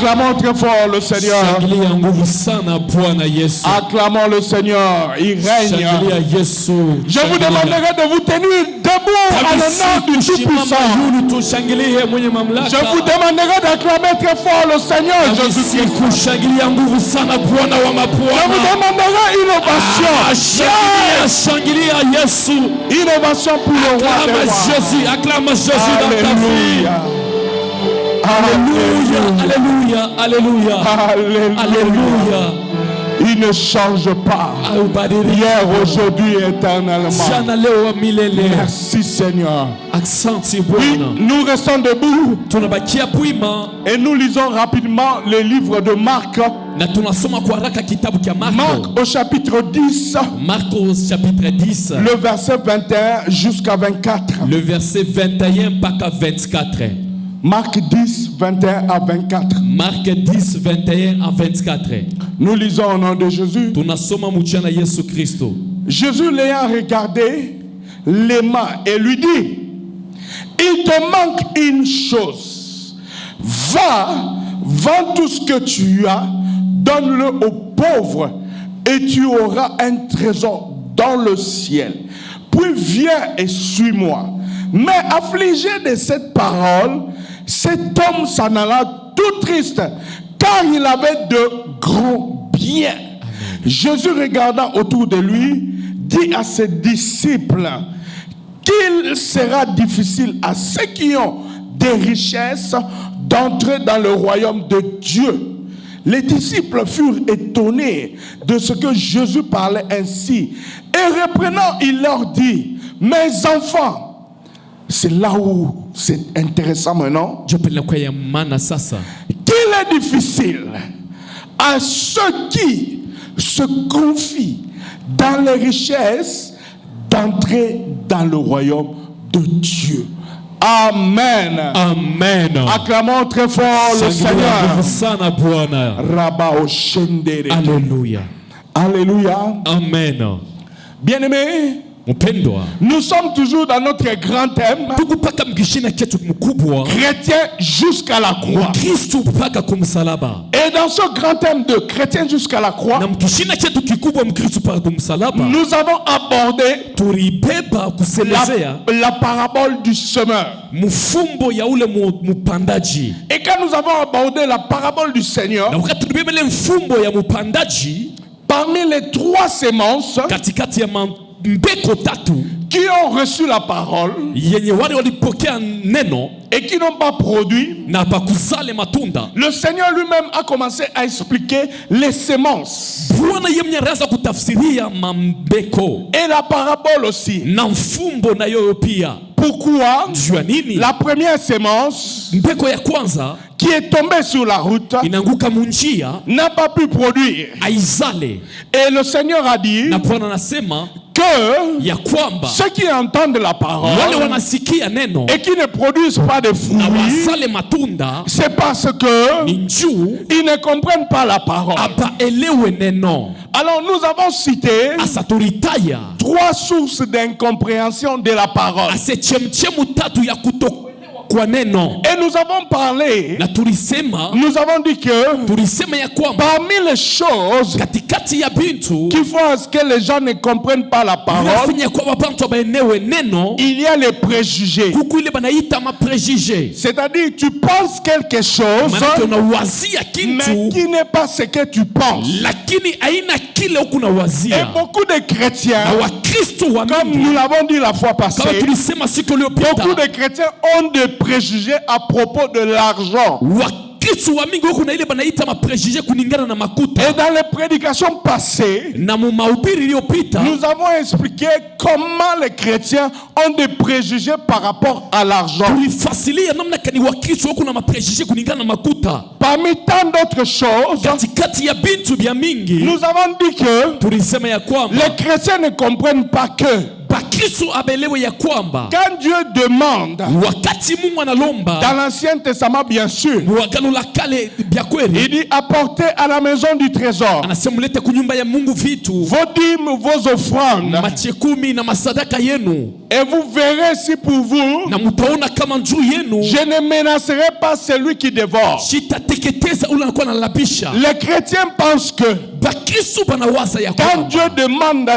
Acclamons très fort le Seigneur. Acclamons le Seigneur. Il règne. Je vous demanderai de vous tenir debout en le nom du Tout-Puissant. Je vous demanderai d'acclamer très fort le Seigneur Jésus-Christ. Je vous demanderai innovation. Innovation pour le roi des rois. Acclame Jésus dans ta vie. Alléluia, alléluia, alléluia, alléluia. Il ne change pas. Hier, aujourd'hui, éternellement. Merci Seigneur. Oui, nous restons debout. Et nous lisons rapidement le livre de Marc. Marc au chapitre 10. Le verset 21 jusqu'à 24. Le verset 21 à 24. Marc 10, 21 à 24. Marc 10, 21 à 24. Nous lisons au nom de Jésus. Jésus l'ayant regardé, l'aima et lui dit: il te manque une chose. Va, vends tout ce que tu as, donne-le aux pauvres, et tu auras un trésor dans le ciel. Puis viens et suis-moi. Mais affligé de cette parole, cet homme s'en alla tout triste, car il avait de grands biens. Amen. Jésus, regardant autour de lui, dit à ses disciples qu'il sera difficile à ceux qui ont des richesses d'entrer dans le royaume de Dieu. Les disciples furent étonnés de ce que Jésus parlait ainsi. Et reprenant, il leur dit: mes enfants, c'est là où c'est intéressant maintenant, qu'il est difficile à ceux qui se confient dans les richesses d'entrer dans le royaume de Dieu. Amen. Amen. Acclamons très fort le Seigneur. Alléluia. Alléluia. Amen. Bien-aimés, nous sommes toujours dans notre grand thème, chrétien jusqu'à la croix. Et dans ce grand thème de chrétien jusqu'à la croix, nous avons abordé la parabole du semeur. Et quand nous avons abordé la parabole du Seigneur, parmi les trois semences qui ont reçu la parole et qui n'ont pas produit, le Seigneur lui-même a commencé à expliquer les semences. Et la parabole aussi. Pourquoi la première semence qui est tombée sur la route n'a pas pu produire. Et le Seigneur a dit que ceux qui entendent la parole et qui ne produisent pas de fruits, c'est parce que ils ne comprennent pas la parole. Alors nous avons cité trois sources d'incompréhension de la parole. Et nous avons parlé, nous avons dit que parmi les choses qui font à ce que les gens ne comprennent pas la parole, il y a les préjugés. C'est-à-dire tu penses quelque chose mais qui n'est pas ce que tu penses. Et beaucoup de chrétiens, comme nous l'avons dit la fois passée, beaucoup de chrétiens ont des préjugés à propos de l'argent. Et dans les prédications passées, nous avons expliqué comment les chrétiens ont des préjugés par rapport à l'argent. Parmi tant d'autres choses, nous avons dit que les chrétiens ne comprennent pas que Kristo abelewe ya kwamba quand Dieu demande, wakati Mungu analomba dans l'Ancien Testament bien sûr, muagano la kale bya kweli, il dit apportez à la maison du trésor anasema mlete kunyumba ya Mungu vitu vos dîmes, vos offrandes, machekumi na masadaka yenu, et vous verrez si pour vous na mutaona kama njuu yenu je ne menacerai pas celui qui dévore. sitateketeza ule anakuwa analabisha. Les chrétiens pensent que Bakristo banawaza ya quand kwamba Dieu demande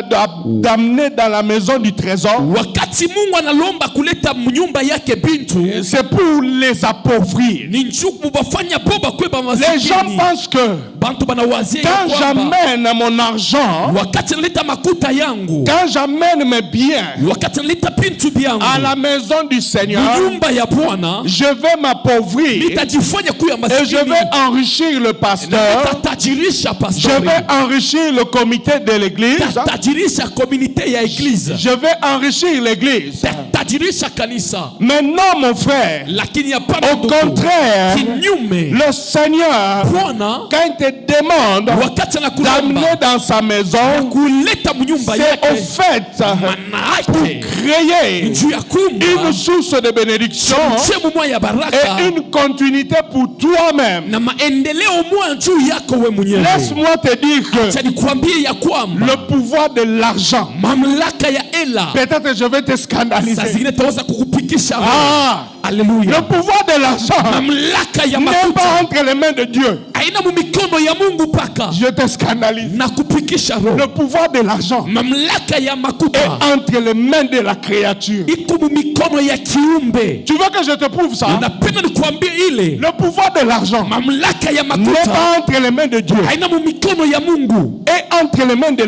d'amener dans la maison du trésor, wakati Mungu analomba kuleta mnyumba yake bintu c'est pour les appauvrir. ni njuku bafanya boba kweba Les gens masikini. pensent que Bantu banawazia ya quand kwamba j'amène mon argent, wakati naleta makuta yangu, quand j'amène mes biens wakati naleta bintu byangu à la maison du Seigneur, nyumba ya Bwana, je vais m'appauvrir nitajifanya kuya et je masikini vais enrichir le na pasteur. nitatajirisha Je pastori, vais enrichir le comité de l'église. tatajirisha community ya eglise, Je vais enrichir l'église. tatajirisha kanisa. Mais non, mon frère. Lakini hapana Au ndugu, contraire, kinyume le Seigneur, Bwana quand il te demande wakati d'amener anakulomba dans sa maison, kuleta mnyumba c'est au yake, fait maana yake créer juu ya kumba une source de bénédiction chemchemu moja ya baraka et une continuité pour toi-même. na maendeleo moja juu yako we mwenyewe. Laisse-moi te dire que Acha nikwambie ya kwamba le pouvoir de l'argent, mamlaka ya hela peut-être je vais te saa scandaliser. zingine taweza kukupikisha wewe. Ah, le Haleluya. pouvoir de l'argent Mamlaka ya n'est pas makuta entre les mains de Dieu. haina mumikono ya Mungu paka Je te scandalise. na kupikisha roho. Le pouvoir de l'argent Mamlaka ya makuta est entre les mains de la créature. iko mumikono ya kiumbe. Tu veux que je te prouve ça? Napenda nikwambie ile Le pouvoir de l'argent mamlaka ya n'est makuta pas entre les mains de Dieu haina mumikono ya Mungu, et entre les mains de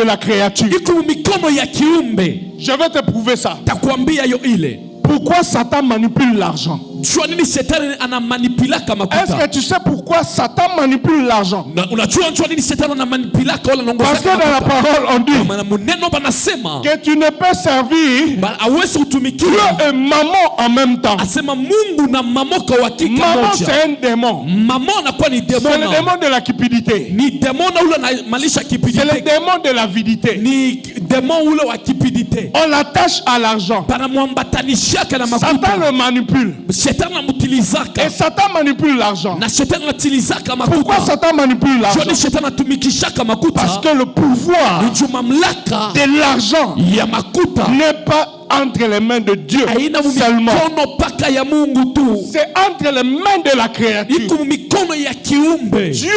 la créature. iko mumikono ya kiumbe. Je vais te prouver ça. Takwambia yo ile Pourquoi Satan manipule l'argent? jua nini shetani anamanipilaka Est-ce makuta. que tu sais pourquoi Satan manipule l'argent? Unajua jua nini shetani anamanipilaka wala Parce que naongozaka dans la makuta. parole on dit Maana muneno banasema que tu ne peux servir awezi kutumikia Dieu et maman en même temps. asema Mungu na mamoka wa kike Maman moja. c'est un démon. Mama anakuwa ni C'est le demona, démon de la cupidité. ni demona ule anamalisha C'est le kipidite, démon de l'avidité. ni demon ule wa kipidite. On l'attache à l'argent. Panamwambatanishaka na Satan makuta. le manipule. Shetani anamutilizaka Et Satan manipule l'argent. na shetani anatilizaka Pourquoi makuta. Satan manipule l'argent? Joni shetani anatumikishaka Parce makuta que le pouvoir nju mamlaka de l'argent ya makuta n'est pas entre les mains de Dieu haina seulement. mumikono paka ya Mungu tu, C'est entre les mains de la créature. iko mumikono ya kiumbe. Dieu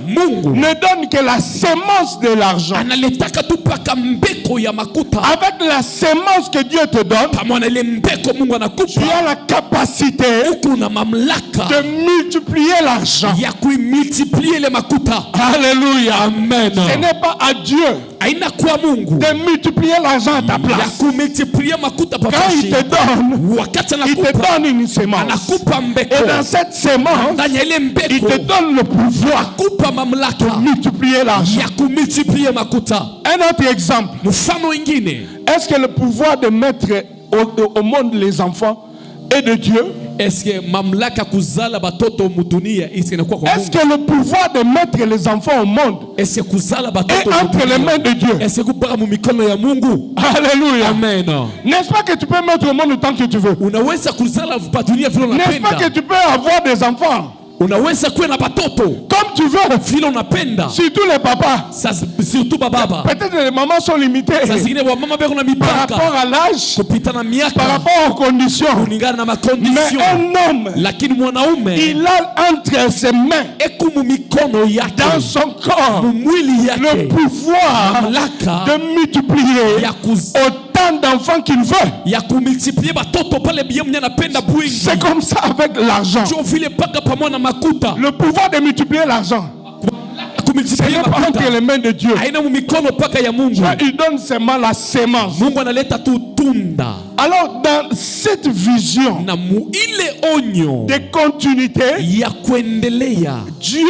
Mungu ne donne que la sémence de l'argent. analetaka tu paka mbeko ya makuta. Avec la sémence que Dieu te donne, Pamoja na ile mbeko Mungu tu anakupa, as la capacité uko na mamlaka de multiplier l'argent. ya kuimultiplie ile makuta. Alléluia. Amen. Ce n'est pas à Dieu Haina kwa Mungu de multiplier l'argent à ta ya place. kumultiplie makuta Quand papashi. il te donne, Wakati il te anakupa donne une sémence. anakupa mbeko, Et dans cette sémence, ndani ya ile il mbeko te donne le pouvoir akupa mamlaka de multiplier l'argent. ya kumultiplie makuta. Un autre exemple. Mfano ingine, Est-ce que le pouvoir de mettre au monde les enfants est de Dieu? eske mamlaka kuzala batoto mudunia isi inakuwa kwa Est-ce Mungu? que le pouvoir de mettre les enfants au monde Eske kuzala est batoto entre les mains mudunia de Dieu? eske kupaka mumikono ya Mungu? Alléluia. Amen. N'est-ce pas que tu peux mettre au monde autant que tu veux? Unaweza kuzala dunia vile N'est-ce pas que unapenda, tu peux avoir des enfants unaweza kuwa na batoto comme tu veux? vile unapenda. Surtout les papas. Surtout bababa, Peut-être les mamans sont limitées saa zingine wamama beko na par mipaka rapport à l'âge, kupita na par miaka rapport aux conditions. kulingana na Mais makondisio, un homme, lakini mwanaume il a entre ses mains, eko mumikono dans yake son corps, mumwili le yake pouvoir mamlaka de multiplier ya autant d'enfants qu'il veut. ya kumultiplie batoto pale bie mwenye anapenda bwingi. C'est comme ça avec l'argent. Jo vile paka pamoja na makuta Le pouvoir de multiplier l'argent, ce kumultiplie n'est pas entre makuta les mains de Dieu. haina mumikono paka ya Mungu. Il donne seulement la sémence. Mungu analeta tu tunda Alors, dans cette vision na mu ile onyo de continuité, ya kuendelea, Dieu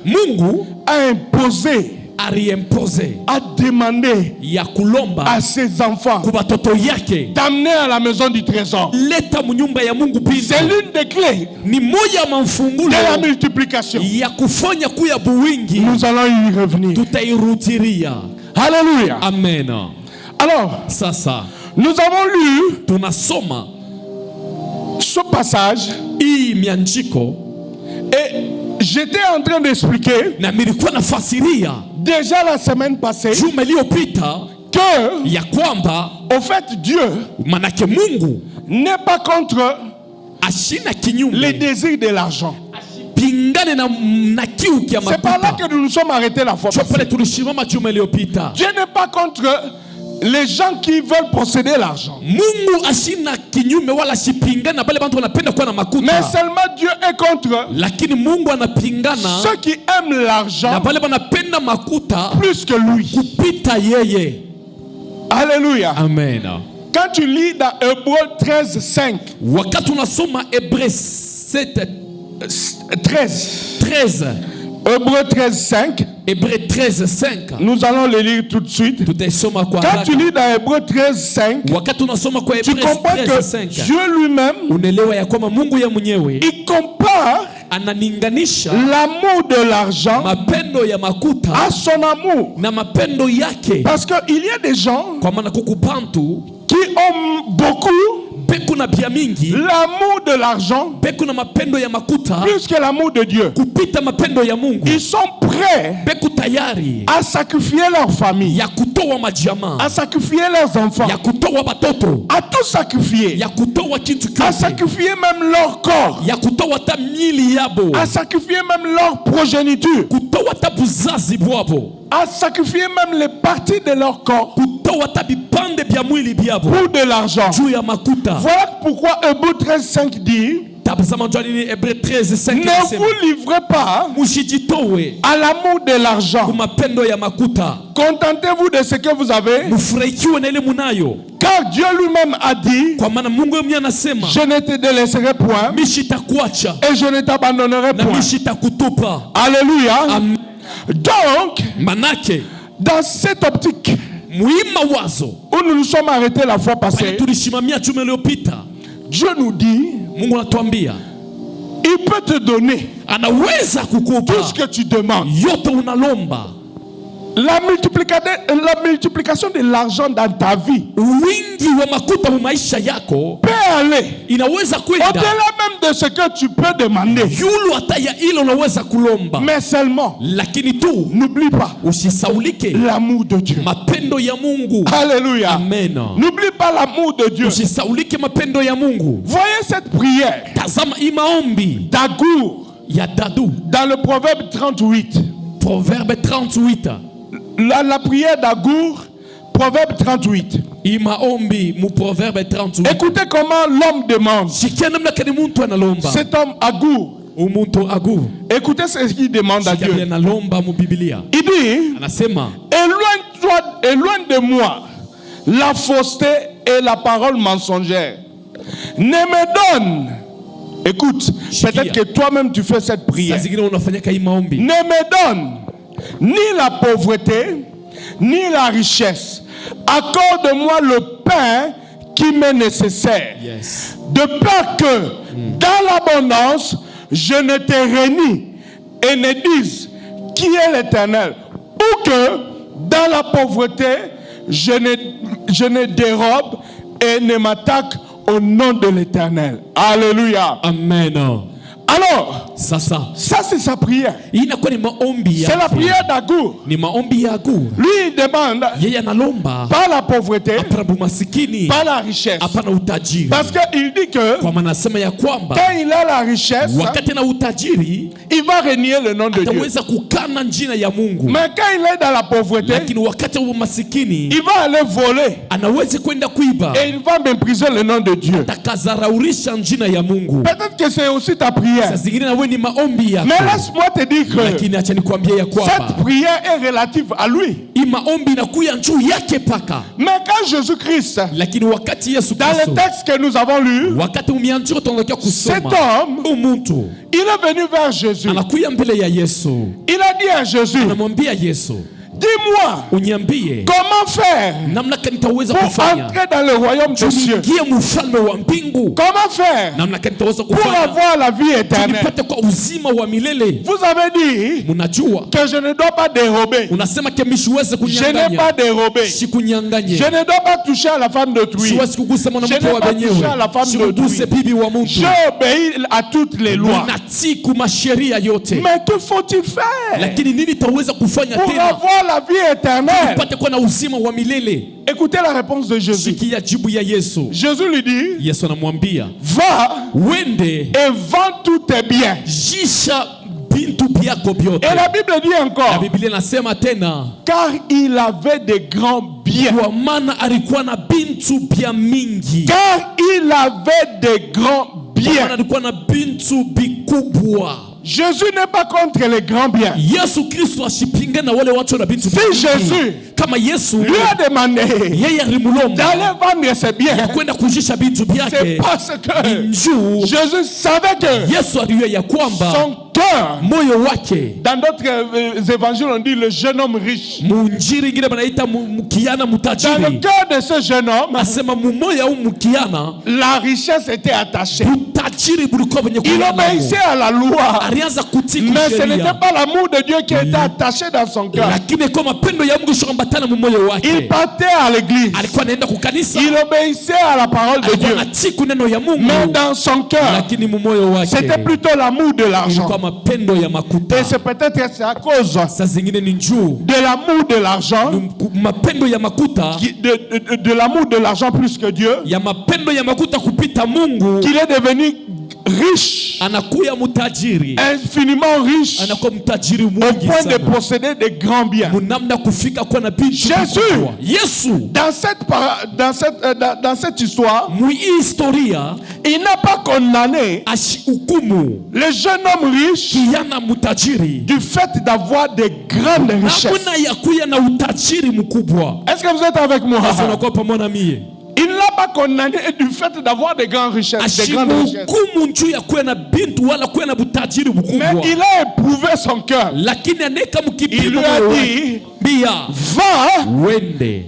Mungu a imposé, aliempose a demandé ya kulomba à ses enfants kwa batoto yake d'amener à la maison du trésor. leta munyumba ya Mungu C'est bintu. l'une des clés Ni moja ya mamfungulo de la multiplication. ya kufanya kuya buwingi, Nous allons y revenir. tutairudiria. Alléluia. Amen. Alors, Sasa Nous avons lu tunasoma ce passage hii miandiko et j'étais en train d'expliquer na nilikuwa nafasiria déjà la semaine passée juma iliyopita que ya kwamba au fait Dieu manake Mungu n'est pas contre ashina les kinyume désirs de l'argent. pingane na kiu kia C'est par là makuta. que nous nous sommes arrêtés la fois Cho passée. pale tulishimama juma iliyopita. Dieu n'est pas contre les gens qui veulent posséder l'argent. Mungu ashina kinyume wala shipingana na bale bantu wanapenda kuwa na Mais makuta. seulement Dieu est contre Lakini Mungu anapingana ceux qui aiment na l'argent bale banapenda makuta plus que lui. kupita yeye. Alléluia. Amen. Quand tu lis dans Hébreux 13, 5, Wakati unasoma Hébreux 7 13 Hébreux 13, 5, Hébreux 13 5 nous allons le lire tout de suite. tutaisoma kwa Quand tu haraka. lis dans Hébreux 13, 5, Wakati unasoma kwa tu Hébreux comprends 13 que 5 Dieu lui-même, unaelewa ya kwamba Mungu ya mwenyewe il compare ananinganisha l'amour de l'argent mapendo ya makuta à son amour. na mapendo yake, Parce qu'il y a des gens kwa maana kuku bantu qui ont beaucoup beku na bia mingi l'amour de l'argent beku na mapendo ya makuta plus que l'amour de Dieu. kupita mapendo ya Mungu. Ils sont prêts Beku tayari à sacrifier leur famille, ya kutoa majamaa, à sacrifier leurs enfants, ya kutoa batoto, à tout sacrifier, ya kutoa kitu à kyote, sacrifier même leur corps, ya kutoa ta mili yabo, à sacrifier même leur progéniture, kutoa ta buzazi bwabo, à sacrifier même les parties de leur corps kutoa ta bipande bya mwili byabo pour de l'argent. juu ya makuta. Voilà pourquoi Hébreux 13, 5 dit: Tabasama njoo nini Hébreux 13 5 ne inasema, vous livrez pas mushijitowe à l'amour de l'argent. kumapendo ya makuta, Contentez-vous de ce que vous avez, mufurahikiwe na ile munayo, car Dieu lui-même a dit: kwa maana Mungu yeye anasema je ne te délaisserai point mishitakuacha et je ne t'abandonnerai na point. mishitakutupa. Alléluia. Amen. Donc, Manake dans cette optique muima wazo où nous nous sommes arrêtés la fois pale passée, tulishimamia juma iliyopita, Dieu nous dit: Mungu anatuambia il peut te donner anaweza kukupa tout ce que tu demandes. yote unalomba. La multiplication de l'argent dans ta vie Wingi wa makuta mu maisha yako peut aller inaweza kwenda au-delà même de ce que tu peux demander. yulu hata ya ile unaweza kulomba, Mais seulement, lakini tu n'oublie pas usisaulike l'amour de Dieu. mapendo ya Mungu. Alléluia. Amen. N'oublie pas l'amour de Dieu. Usisaulike mapendo ya Mungu. Voyez cette prière Tazama hii maombi d'Agour ya Dadu, dans le Proverbe 38. Proverbe 38. La prière d'Agour, Proverbe 38. Hii maombi mu Proverbe 38. Écoutez comment l'homme demande. Sikia namna kani muntu analomba. Cet homme Agour, Umuntu agu écoutez ce qu'il demande à sikia vile Dieu. analomba mu Biblia. Il dit: Anasema éloigne de moi la fausseté et la parole mensongère. Ne me donne. Écoute, peut-être que toi-même tu fais cette saa prière. zingine unafanyaka hii maombi, Ne me donne ni la pauvreté, ni la richesse. Accorde-moi le pain qui m'est nécessaire. yes, De peur que dans l'abondance, je ne te renie et ne dise qui est l'Éternel. Ou que dans la pauvreté, je ne dérobe et ne m'attaque au nom de l'Éternel. Alléluia. amen. Alors, Sasa ça c'est sa prière. hii inakuwa ni maombi C'est la yake. prière d'Agour. Ni maombi ya Agur. Lui, il demande Yeye analomba pas la pauvreté, hapana bumasikini, pas la richesse. hapana utajiri, Parce qu'il dit que kwa maana anasema ya kwamba quand il a la richesse, wakati na utajiri il va renier le nom de Dieu. ataweza kukana jina ya Mungu, Mais quand il est dans la pauvreté, lakini wakati wa umasikini il va aller voler anaweza kwenda kuiba, et il va mépriser le nom de Dieu. atakazaraurisha jina ya Mungu. Peut-être que c'est aussi ta Saa prière. zingine nawe ni maombi yako, Mais laisse-moi te dire que lakini acha nikwambie ya kwamba cette prière est relative à lui. hii maombi inakuya juu yake paka, Mais quand Jésus-Christ, lakini wakati Yesu dans le Kristo, texte que nous avons lu, wakati umianjiko tunataka cet kusoma, homme, umuntu il est venu vers Jésus. anakuya mbele ya Yesu, Il a dit à Jésus: anamwambia Yesu, Dis-moi, uniambie comment faire namna gani nitaweza pour kufanya entrer dans le royaume de Dieu? tuingie mfalme wa mbingu. Comment faire Namna gani nitaweza pour kufanya avoir la vie éternelle? nipate kwa uzima wa milele. Vous avez dit Mnajua que je ne dois pas dérober. unasema kemi siwezi Je n'ai kunyang'anya, pas dérobé. sikunyang'anye, Je ne dois pas toucher à la femme d'autrui. siwezi kugusa mwanamke Je n'ai wa pas touché à la wenyewe, femme sikuguse d'autrui. bibi wa mtu. J'obéis à toutes les lois. Natii kuma sheria yote. Mais que faut-il faire Lakini nini taweza kufanya pour tena avoir la vie éternelle? upate kuwa na uzima wa milele? Écoutez la réponse de Jésus. Sikia jibu ya Yesu. Jésus lui dit, Yesu anamwambia va wende et vends tous tes biens. jisha bintu byako vyote. Et la Bible dit Na encore, Biblia inasema tena car il avait des grands biens. kwa maana alikuwa na bintu bya mingi. Car il avait des grands Kwa maana biens. alikuwa na bintu bikubwa. Jésus n'est pas contre les grands biens. Yesu Kristo asipinge na wale watu na bintu Si mingi. Jésus Kama Yesu lui a demandé yeye alimlomba d'aller vendre ses ya biens, kwenda kujisha bintu c'est byake, parce que njuu Jésus savait que Yesu alijua ya kwamba son cœur, moyo wake, dans d'autres évangiles on dit le jeune homme riche, munjiri ingine banaita mkiana dans le mutajiri, cœur de ce jeune homme, asema mumoya au mkiana la richesse était attachée. utajiri bulikuwa venye Il kuwa nao. obéissait à la loi, Alianza kutii mais ce n'était sheria, pas l'amour de Dieu qui était attaché dans son cœur. lakini kwa mapendo ya Mungu shokambatana mumoyo Il wake. partait à l'église, Alikuwa anaenda kukanisa, il obéissait à la parole de alikuwa Dieu, anatii kuneno ya Mungu, mais dans son cœur, lakini mumoyo wake c'était plutôt l'amour de l'argent. ilikuwa mapendo ya Et makuta. c'est peut-être c'est à cause Saa zingine ni njuu de l'amour de l'argent, mapendo ya makuta, de l'amour de l'argent plus que Dieu, ya mapendo ya makuta kupita Mungu, qu'il est devenu riche, anakuya mutajiri, infiniment riche, anakuwa mtajiri au mwingi point de sana, posséder des grands biens. munamna kufika kuwa na bintu Jésus. kubwa. Yesu Dans cette histoire, mwi historia il n'a pas condamné ashihukumu le jeune homme riche kijana mutajiri du fait d'avoir des grandes richesses. namuna ya kuya na utajiri mkubwa. Est-ce que vous êtes avec moi? Sasa unakuwa pamoja na mie, Il ne l'a pas condamné du fait d'avoir des grandes richesses. Des grandes richesses. ashihukumu njuu ya kuya na bintu wala kuya na butajiri Mais mkubwa, il a éprouvé son cœur. lakini aneka Il mkipimo lui a moyo wake. dit, Bia va wende et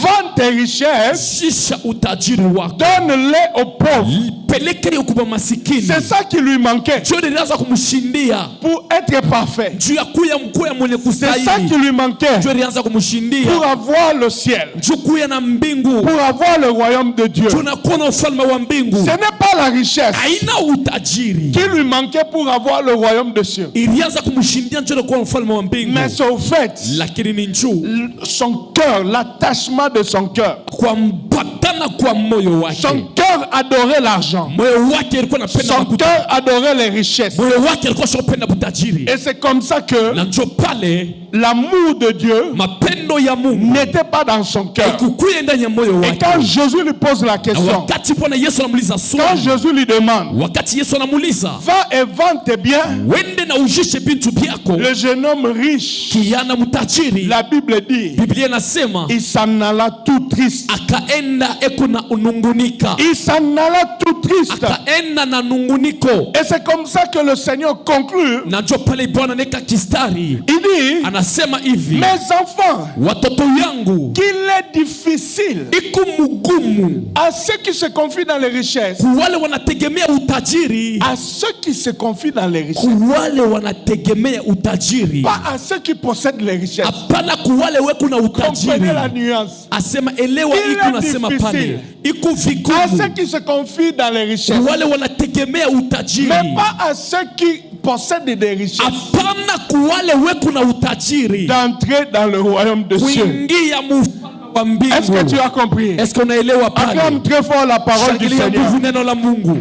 vends tes richesses, shisha utajiri wako, donne-les aux pauvres. peleke hiyo kwa masikini. C'est ça qui lui manquait Njoo nilianza kumshindia pour être parfait. juu ya kuya mkuya mwenye C'est ça kustahili. qui lui manquait Njoo nilianza kumshindia pour avoir le ciel, njoo kuya na mbingu, pour avoir le royaume de Dieu. tunakuwa na ufalme wa mbingu. Ce n'est pas la richesse Haina utajiri, qui lui manquait pour avoir le royaume de Dieu, ilianza kumshindia njoo kuwa mfalme wa mbingu, mais c'est au fait lakini ni njoo son cœur, l'attachement de son cœur. kwa mpatana kwa moyo wake. Son cœur adorait l'argent. Moyo wake alikuwa anapenda Son makuta, cœur adorait les richesses. moyo wake alikuwa anapenda butajiri, Et c'est comme ça que na njoo pale l'amour de Dieu mapendo ya Mungu n'était pas dans son cœur. kukuya ndani ya moyo Et wake. quand Jésus lui pose la Na question, wakati Bwana Yesu anamuuliza quand swali, Jésus lui demande, wakati Yesu anamuuliza va et vends tes biens, wende na ujishe bintu byako, le jeune homme riche, kijana mtajiri, la Bible dit, Biblia inasema il s'en alla tout triste. akaenda eko na unungunika, Il s'en alla tout triste. akaenda na nunguniko. Et c'est comme ça que le Seigneur conclut. Na njo pale Bwana neka kistari Il dit, anasema hivi, mes enfants, watoto yangu, qu'il est difficile iku mugumu à ceux qui se confient dans les richesses, kuwale wanategemea utajiri, à ceux qui se confient dans les richesses, kuwale wanategemea utajiri, pas à ceux qui possèdent les richesses. hapana kuwale weku na utajiri. Comprenez la nuance. Asema elewa, Il iku est nasema difficile. pale iku À vigumu ceux qui se confient dans les richesses, kuwale wanategemea utajiri, mais pas à ceux qui possèdent des richesses, hapana kuwale weku na utajiri d'entrer dans le royaume de Dieu. kuingia mufalme wa Est-ce que tu mbingu. as compris? Est-ce qu'on unaelewa pale? Acclame très fort la parole du Shangilia Seigneur. nguvu neno la Mungu.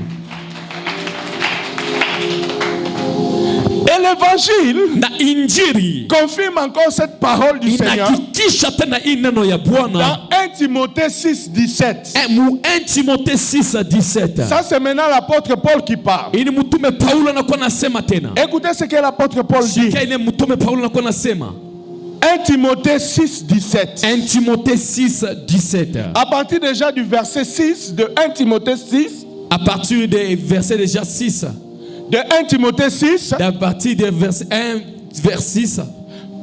Et l'évangile Na injili confirme encore cette parole du Seigneur inahakikisha tena hii neno ya dans Bwana 1 Timothée 6, 17. mu 1 Timothée 6:17. Ça, c'est maintenant l'apôtre Paul qui parle. Ili mtume Paulo anakuwa nasema tena. Écoutez ce que l'apôtre Paul dit. Sikia ile mtume Paulo anakuwa nasema 1 Timothée 6, 17. 1 Timothée 6:17. À partir déjà du verset 6 de 1 Timothée 6, À partir des versets déjà 6. de 1 Timothée 6, À partir des versets 1 vers 6.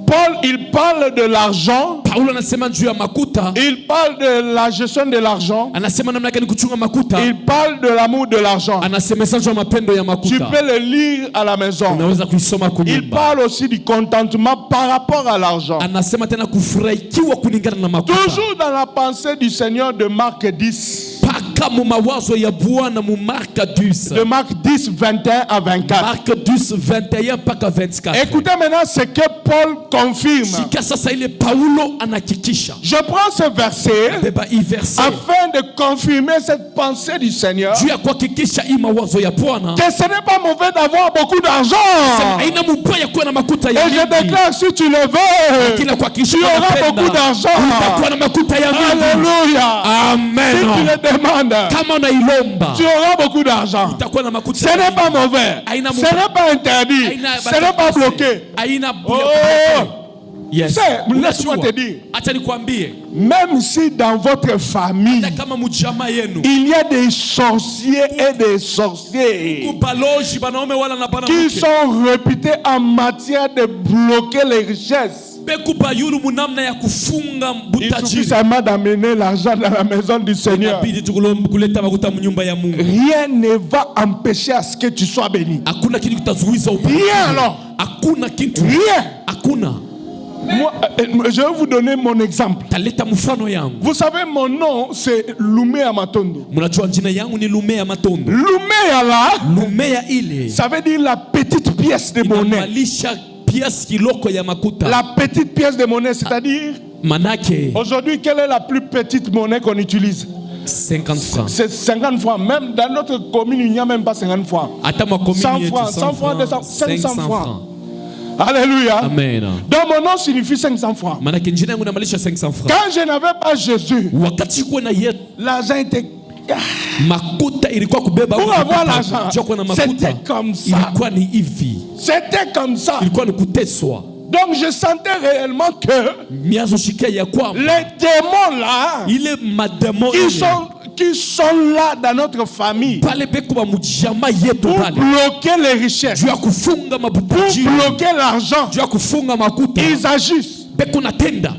Paul, il parle de l'argent. Paulo anasema juu ya makuta, Il parle de la gestion de l'argent. anasema namna gani kuchunga makuta, Il parle de l'amour de l'argent. anasemesa juu ya mapendo ya Tu makuta. peux le lire à la maison. Unaweza kuisoma Il kunyumba. parle aussi du contentement par rapport à l'argent. Anasema tena kufurahikiwa kulingana na makuta. Toujours dans la pensée du Seigneur de Marc 10. Paka mu mawazo ya Bwana mu Marka 10. De Marc 10, 21 à 24. Marka 10, 21 mpaka 24. Écoutez maintenant ce que Paul confirme. Shika sasa ile Paulo anahakikisha. Je prends ce verset Beba hii verse afin de confirmer cette pensée du Seigneur. juu ya kuhakikisha hii mawazo ya Bwana. Que ce n'est pas mauvais d'avoir beaucoup d'argent. Haina mubaya kuwa na makuta ya Et je mingi. déclare, si tu le veux, Kila kuhakikisha tu auras unapenda, beaucoup d'argent. utakuwa na makuta ya mingi. Alléluia. Si tu Amen. le demandes, Kama unailomba tu auras beaucoup d'argent. utakuwa na makuta Ce ya n'est mingi. pas mauvais. Haina Ce n'est pas interdit. Haina Ce n'est pas bloqué. Haina Oh. yes. C'est, laisse-moi Unajua, te dire, acha nikwambie, même si dans votre famille, hata kama mjamaa yenu il y a des sorciers et des sorciers kubaloji banaume wala na qui banamuke sont réputés en matière de bloquer les richesses. bekubayulu munamna ya kufunga Il suffit butajiri. seulement d'amener l'argent dans la maison du Seigneur. Inabidi kuleta makuta mnyumba ya Mungu. Rien ne va empêcher à ce que tu sois béni. Hakuna kitu kitazuiza Rien ubarikiwe. alors. Hakuna kitu. Rien. Hakuna. Moi, je vais vous donner mon exemple. Taleta mfano yangu. Vous savez, mon nom, c'est Lumea Matondo. Mnajua jina yangu ni Lumea Matondo. Lumea là, Lumea ile ça veut dire la petite pièce de monnaie. inamalisha piasi kiloko ya makuta. La petite pièce de monnaie, c'est-à-dire, Manake aujourd'hui, quelle est la plus petite monnaie qu'on utilise? 50 francs. C'est 50 francs. Même dans notre commune, il n'y a même pas 50 francs. Hata makomini 100 yetu francs, 100 francs, 500 francs. francs. Alléluia. Amen. Donc mon nom signifie 500 francs. Manake jina yangu inamalisha 500 francs. Quand je n'avais pas Jésus, Wakati kuwa na yetu l'argent était... makuta ilikuwa kubeba Pour huko avoir makuta. l'argent, Jua kuwa na makuta c'était comme ça. ilikuwa ni hivi, C'était comme ça. ilikuwa ni kuteswa. Donc je sentais réellement que Miazo shikia ya kwamba les démons là, ile mademo qui sont là dans notre famille, pale beko ba mujama yetu pour pale bloquer les richesses, juu ya kufunga pour mabutajiri, bloquer l'argent, juu ya kufunga makuta ils agissent. beko natenda.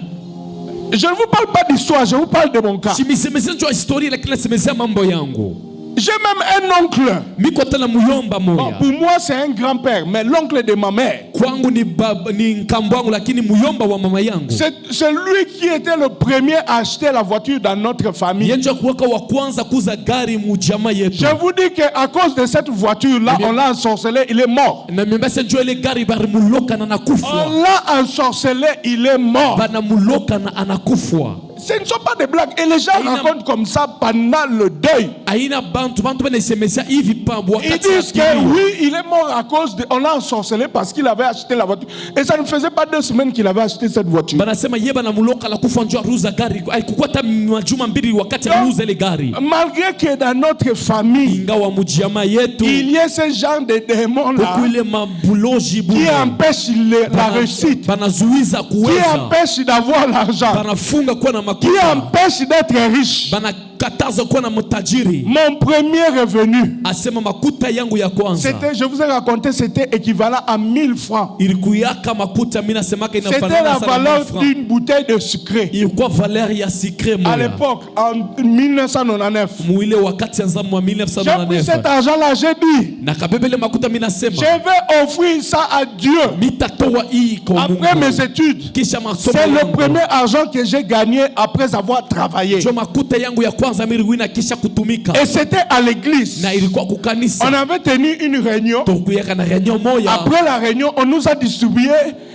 Je ne vous parle pas d'histoire, je vous parle de mon cas. Chimisemeze njoo historia lakini nasemezea mambo yangu. J'ai même un oncle. Miko tena muyomba Bon, moya. pour moi, c'est un grand-père, mais l'oncle de ma mère. Kwangu ni baba, ni nkambo wangu lakini muyomba wa mama yangu. C'est lui qui était le premier à acheter la voiture dans notre famille. Yenja kuwaka wa kwanza kuza gari mujama yetu. Je vous dis qu'à cause de cette voiture-là, on l'a ensorcelé, il est mort. Na mbese njoo ile gari bari muloka na anakufa. On l'a ensorcelé, il est mort. Bana muloka na anakufa. Ce ne sont pas des blagues. Et les gens racontent comme ça pendant le deuil. Aina bantu bana isemezea hivi pambo Ils wakati disent que oui, il est mort à cause de... On l'a ensorcelé parce qu'il avait acheté la voiture. Et ça ne faisait pas 2 semaines qu'il avait acheté cette voiture. banasema yeba na muloka la kufa njoo ruza gari. Alikuwa hata majuma mbili wakati aliuza ile gari. Malgré que dans notre famille, Ingawa mujama yetu il y a ce genre de démons-là kuile mabuloji qui bure. empêchent la réussite, Banazuiza qui kuweza. empêchent d'avoir l'argent, Banafunga kuwa na qui makuta. empêchent d'être riche. Banakataza kuwa na mtajiri. Mon premier revenu, Asema makuta yangu ya kwanza c'était, je vous ai raconté, c'était équivalent à 1000 francs. ilikuyaka makuta mina semaka C'était la inafanana sana valeur 1000 francs. d'une bouteille de sucre. Ilikuwa valeur ya sikre À moya. l'époque, en 1999. Muile wakati ya nzamu wa J'ai pris 1999. cet argent-là, j'ai dit, Na kabebele makuta mina je sema vais offrir ça à Dieu. mitatoa hii kwa Après mes Mungu. études, Kisha masomo c'est le yangu. premier argent que j'ai gagné après avoir travaillé. Jo makuta yangu ya kwanza miliwina kisha kutumika. Et c'était à l'église. Na ilikuwa On kukanisa. avait tenu une réunion. Tokuyaka na réunion moya. Après la réunion, on nous a distribué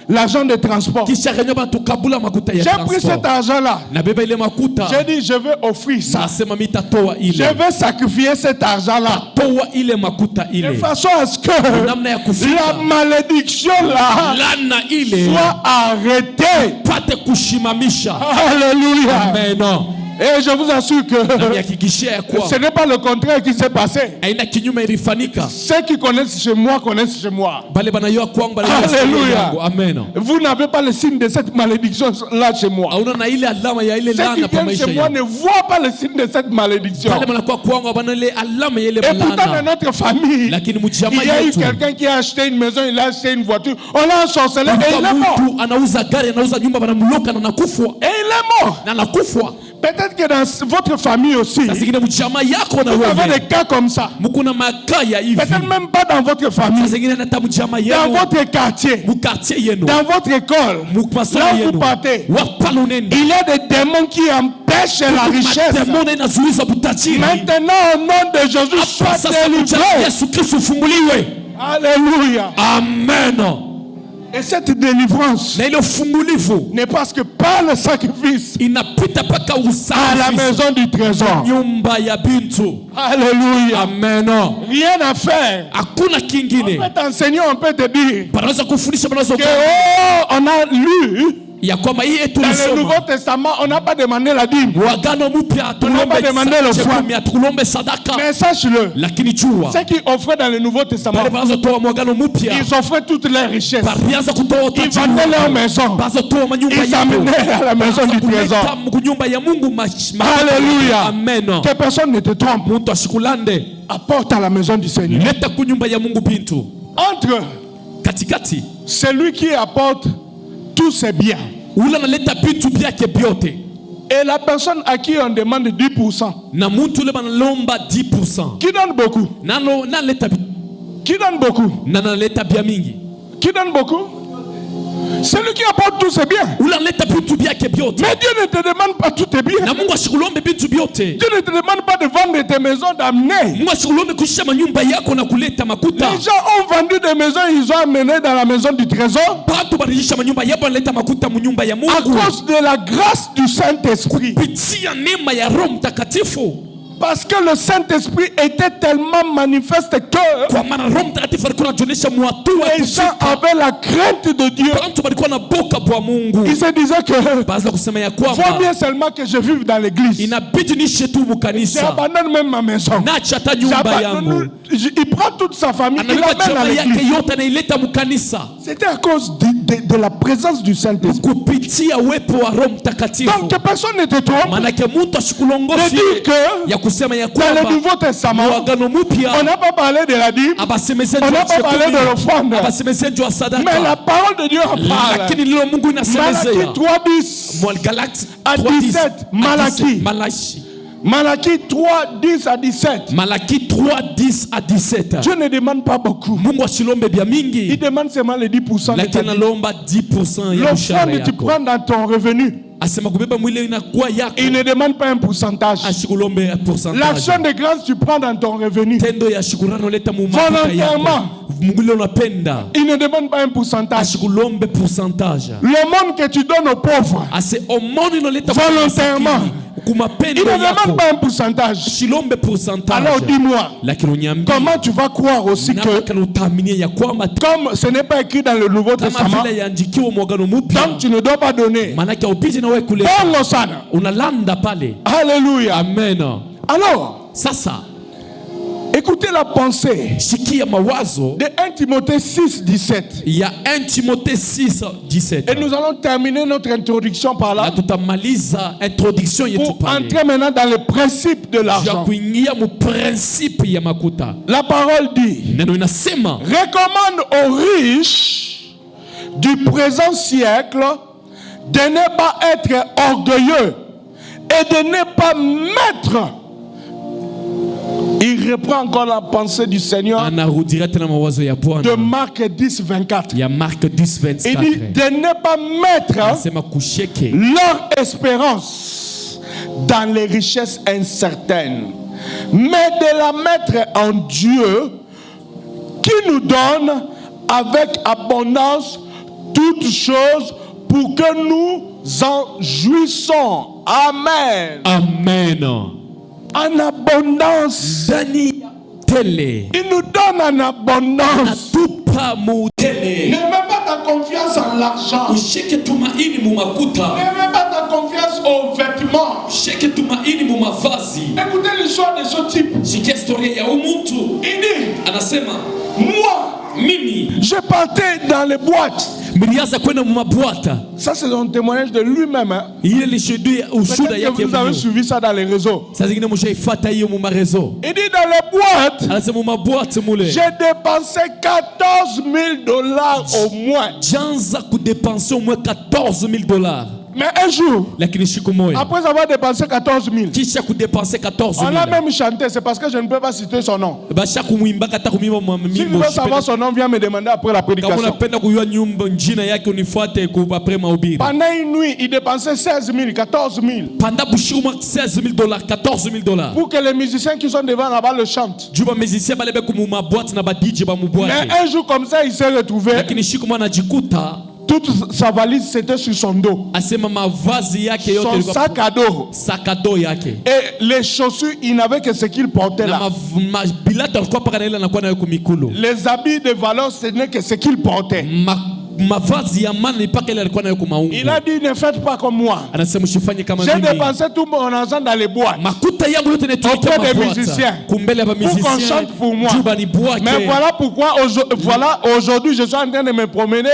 l'argent de transport. Kisha réunion batukabula makuta ya J'ai pris cet transport. argent-là. Na beba ile makuta. J'ai dit, je vais offrir ça. Nasema mitatoa Je ile. vais sacrifier cet argent-là. Toa ile makuta De ile. façon à ce que Namna ya la kufika. malédiction là Lana ile. soit arrêtée. Pate kushimamisha. Alléluia. Amen. Et je vous assure que ce n'est pas le contraire qui s'est passé. Ceux qui connaissent chez moi connaissent chez moi. Alléluia. Amen. Vous n'avez pas le signe de cette malédiction là chez moi. Ceux qui viennent chez moi ne voient pas le signe de cette malédiction. Et pourtant dans notre famille, il y a eu quelqu'un qui a acheté une maison, il a acheté une voiture, on l'a ensorcelé et il est mort. Et il est mort. Peut-être que dans votre famille aussi, vous avez des cas comme ça. Peut-être même pas dans votre famille, dans votre quartier, dans votre école, là où vous partez. Il y a des démons qui empêchent la richesse. Maintenant, au nom de Jésus, sois délivré. Alléluia. Amen. Et cette délivrance n'est parce que par le sacrifice à la maison du trésor. Alléluia. Amen. Rien à faire. On peut t'enseigner, on peut te dire que on a lu dans le Nouveau Testament, on n'a pas demandé la dîme. On n'a pas demandé le foie. Mais sache-le, ceux qui offraient dans le Nouveau Testament, ils offraient toutes leurs richesses. Ils vendaient leur maison. Ils amenaient à la maison du trésor. Alléluia. Amen. Que personne ne te trompe. Apporte à la maison du Seigneur. Entre celui qui apporte tous ses biens et la personne à qui on demande 10%, qui donne beaucoup, qui donne beaucoup, qui donne beaucoup, celui qui apporte tous ses biens. Mais Dieu ne te demande pas tous tes biens. Dieu ne te demande pas de vendre tes maisons, d'amener. Les gens ont vendu des maisons, ils ont amené dans la maison du trésor à cause de la grâce du Saint-Esprit. Parce que le Saint-Esprit était tellement manifeste que les gens avaient la crainte de Dieu. Ils se disaient que faut bien seulement que je vive dans l'église. J'abandonne même ma maison. Il prend toute sa famille, il l'amène à l'église. C'était à cause de la présence du Saint-Esprit. Donc que personne ne te trompe de dire que dans le Nouveau Testament, on n'a pas parlé de la dîme, on n'a pas parlé de l'offrande, mais la parole de Dieu en parle. Malachie 3:10 à 17. Malachie 3:10 à 17. Malachie 3:10 à 17. Dieu ne demande pas beaucoup. Il demande seulement les 10%. L'offrande tu prends dans ton revenu. Il ne demande pas un pourcentage. L'action de grâce tu prends dans ton revenu. Volontairement. Il ne demande pas un pourcentage. Le monde que tu donnes aux pauvres, volontairement, il ne demande pas un pourcentage. Alors dis-moi, comment tu vas croire aussi que, comme ce n'est pas écrit dans le Nouveau Testament, donc tu ne dois pas donner. Alléluia. Amen. Alors, écoutez la pensée de 1 Timothée 6:17. Il y a 1 Timothée 6:17. Et nous allons terminer notre introduction par là. Pour entrer maintenant dans le principe de l'argent. La parole dit: recommande aux riches du présent siècle de ne pas être orgueilleux et de ne pas mettre. Il reprend encore la pensée du Seigneur de Marc 10:24. Il dit de ne pas mettre leur espérance dans les richesses incertaines, mais de la mettre en Dieu qui nous donne avec abondance toutes choses pour que nous en jouissons. Amen. Amen. En abondance. Il nous donne en abondance. Ne mets pas ta confiance en l'argent. Ne mets pas ta confiance aux vêtements. tumaini mu mavazi. Écoutez l'histoire de ce type. Sikia historia ya umutu. Il dit, Anasema, moi, mimi je partais dans les boîtes. nilianza kwenda mu mabwata. Ça, c'est un témoignage de lui-même. Hein. Ile ni ushuda Peut-être yake que vous avez mwenyewe. suivi ça dans les réseaux. Saa zingine mshaifuata hiyo mu marezo. Il dit dans les boîtes, Anasema mu mabwata mule. j'ai dépensé $14,000 au moins. Janza kudepenser au moins $14,000. Mais un jour, Lakini siku moja après avoir dépensé 14,000, kisha kudepenser on a 14,000. même chanté. C'est parce que je ne peux pas citer son nom. Basha kumwimba kata kumimba Si tu veux savoir son nom, viens me demander après la kama prédication. unapenda kujua nyumba jina yake unifuate après mahubiri. Pendant une nuit, il dépensait 16,000, 14,000 Panda bushuma $16,000, $14,000. pour que les musiciens qui sont devant là-bas le chantent. Juba musicien balebe kumuma boîte na ba DJ ba Mais mubwate. un jour comme ça, il s'est retrouvé. Lakini siku moja anajikuta Toute sa valise, c'était sur son dos. asema mavazi yake yote Son ilikuwa sac à dos. sakado yake. Et les chaussures, il n'avait que ce qu'il portait Na là. bilata alikuwa paka na ile anakuwa nayo kumikulu. Les habits de valeur, ce n'est que ce qu'il portait. Mavazi ya maana mpaka ile alikuwa nayo kumaungu. Il a dit, ne faites pas comme moi. Anasema msifanye kama J'ai mimi. dépensé tout mon argent dans les boîtes. Makuta yangu yote Auprès netumikia des mabwata. musiciens. Kumbele ba Pour qu'on musiciens. chante pour moi. Juba ni bwake. Mais voilà pourquoi aujourd'hui je suis en train de me promener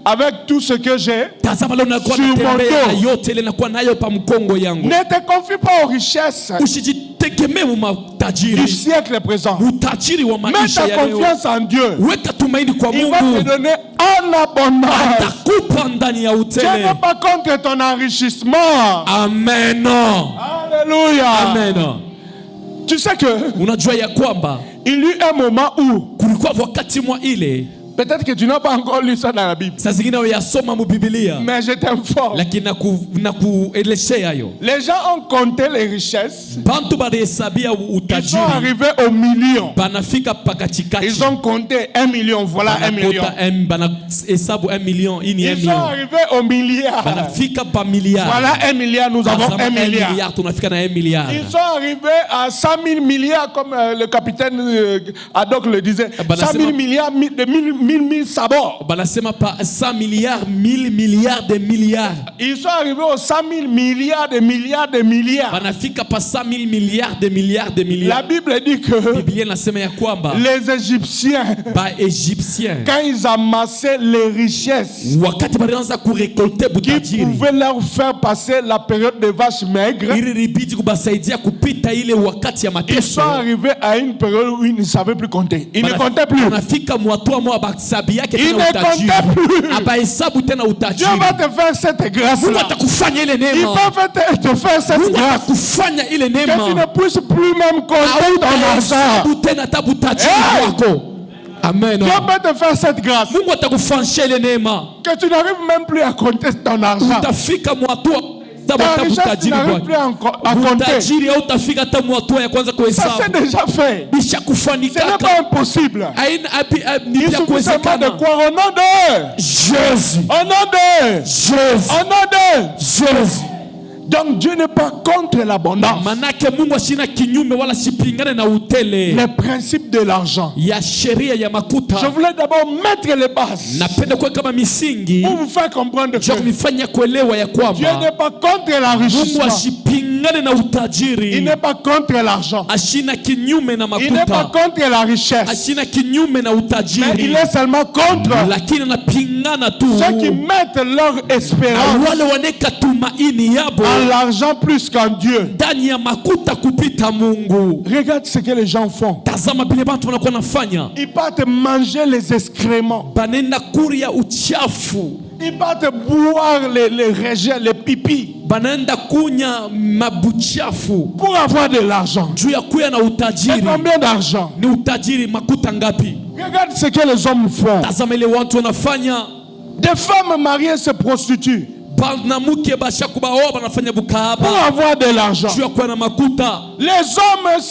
avec tout ce que j'ai. Tazama leo nakuwa Sur mon natembea na dos. yote ile nakuwa nayo pa mkongo yangu. Ne te confie pas aux richesses Usijitegemee mu du matajiri. siècle présent. Utajiri wa Mets maisha ta ya leo. confiance en Dieu. Weka tumaini kwa Il va te Mungu. donner en abondance. Atakupa ndani ya Dieu utele. n'est pas contre ton enrichissement. Amen. Alléluia. Amen. Tu sais que Unajua ya kwamba il y eut un moment où kulikuwa wakati mwa ile peut-être que tu n'as pas encore lu ça dans la Bible. saa zingine uyasoma mu Biblia Mais je t'informe. lakini nakueleshea yo. Les gens ont compté les richesses. Bantu balihesabia Ils sont utajiri. arrivés au million. Banafika pakatikati. Ils ont compté 1 million. Voilà 1 million. Banahesabu 1 million. Hii ni 1 Ils sont million. arrivés au milliard. Banafika pa milliard. Voilà 1 milliard. Nous avons Tazama 1 milliard. tunafika na 1 milliard. Ils sont arrivés à 100 000 milliards, comme le capitaine Haddock le disait. 100 000 milliards de 1000 sabords. Banasema pa 100 milliards, 1000 milliards de milliards. Ils sont arrivés aux 100 000 milliards de milliards de milliards. Banafika pa 100 000 milliards de milliards de La milliards. Bible dit que Biblia inasema ya kwamba les Égyptiens, ba Egyptiens quand ils amassaient les richesses wakati balianza kurekolte qui butajiri pouvaient leur faire passer la période de vaches maigres, ili libidi kubasaidia kupita ile wakati ya ils mateso. sont arrivés à une période où ils ne savaient plus compter. Ils ne comptaient plus. Banafika mwatua mwa basabi yake Il tena ne utajiri. comptait plus. Abahesabu tena Dieu utajiri. va te faire cette Mungu grâce-là. atakufanya ile Il neema. va te faire cette Mungu grâce. atakufanya ile Que tu ne neema. puisses plus même compter ton argent. Hautahesabu tena tabu utajiri Hey! wako. Amen. Dieu va te faire cette grâce. Mungu atakufanyia ile neema. Que tu n'arrives même plus à compter ton argent. Utafika mwatua Ta richesse, tu n'arrives plus à compter. utajiri au utafika hata mwatua ya kwanza Ça kuhesabu. c'est déjà fait. Bisha Ce n'est kufanikaka. pas impossible. Ni Il vya suffit seulement de kuwezekana. croire au nom de Jésus. Au nom de Jésus. Au nom de Jésus. Donc Dieu n'est pas contre l'abondance. Manake Mungu ashina kinyume wala sipingane na utele Les principes de l'argent. ya sheria ya Je makuta. voulais d'abord mettre les bases Napenda kuweka kama misingi pour vous faire comprendre ja que kunifanya kuelewa ya Dieu kwamba n'est pas contre Mungu l'enrichissement. ashipingane na Il utajiri. n'est pas contre l'argent. Ashina kinyume na Il n'est pas makuta. contre la richesse. Ashina kinyume na Mais il utajiri. est seulement contre Lakini anapingana tu ceux qui mettent leur na espérance wale waneka tumaini yabo en l'argent plus qu'en Dieu. ndani ya makuta kupita Mungu. Regarde ce que les gens font. Tazama vile watu wanakuwa nafanya. Ils partent manger les excréments. Banenda kuria uchafu. Ils partent boire les rejets, les pipis Banaenda kunya mabuchafu pour avoir de l'argent. juu ya kuya na Et utajiri. combien d'argent? Ni utajiri makuta ngapi? Regarde ce que les hommes font. Tazama ile watu wanafanya. Des femmes mariées se prostituent Banamuke bashakubaoa banafanya pour bukahaba avoir de l'argent. juu ya kuwa na makuta. Les hommes